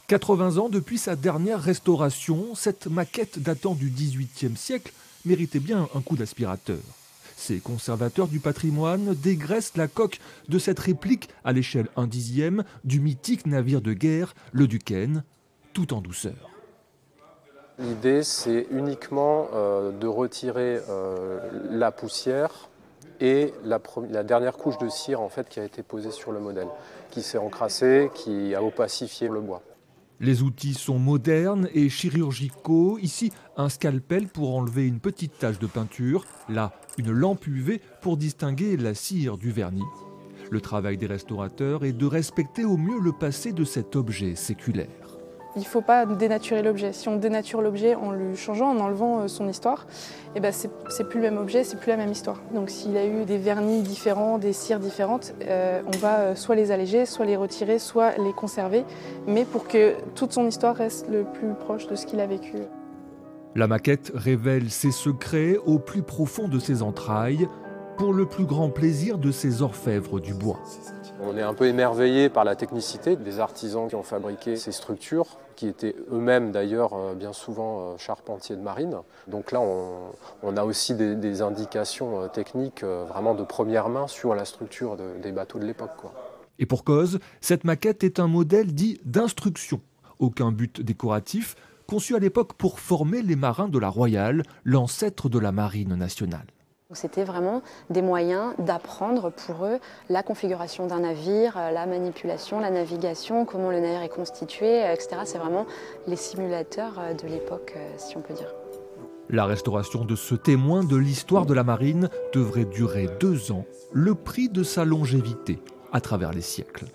80 ans depuis sa dernière restauration, cette maquette datant du XVIIIe siècle méritait bien un coup d'aspirateur. Ces conservateurs du patrimoine dégraissent la coque de cette réplique à l'échelle 1/10 du mythique navire de guerre, le Duquesne, tout en douceur. L'idée, c'est uniquement de retirer la poussière et la dernière couche de cire en fait, qui a été posée sur le modèle, qui s'est encrassée, qui a opacifié le bois. Les outils sont modernes et chirurgicaux. Ici, un scalpel pour enlever une petite tache de peinture. Là, une lampe UV pour distinguer la cire du vernis. Le travail des restaurateurs est de respecter au mieux le passé de cet objet séculaire. Il ne faut pas dénaturer l'objet. Si on dénature l'objet en le changeant, en enlevant son histoire, eh ben c'est plus le même objet, c'est plus la même histoire. Donc s'il a eu des vernis différents, des cires différentes, on va soit les alléger, soit les retirer, soit les conserver, mais pour que toute son histoire reste le plus proche de ce qu'il a vécu. La maquette révèle ses secrets au plus profond de ses entrailles, pour le plus grand plaisir de ces orfèvres du bois. On est un peu émerveillé par la technicité des artisans qui ont fabriqué ces structures, qui étaient eux-mêmes d'ailleurs bien souvent charpentiers de marine. Donc là, on a aussi des indications techniques vraiment de première main sur la structure des bateaux de l'époque, quoi. Et pour cause, cette maquette est un modèle dit d'instruction. Aucun but décoratif, conçu à l'époque pour former les marins de la Royale, l'ancêtre de la marine nationale. C'était vraiment des moyens d'apprendre pour eux la configuration d'un navire, la manipulation, la navigation, comment le navire est constitué, etc. C'est vraiment les simulateurs de l'époque, si on peut dire. La restauration de ce témoin de l'histoire de la marine devrait durer 2 ans, le prix de sa longévité à travers les siècles.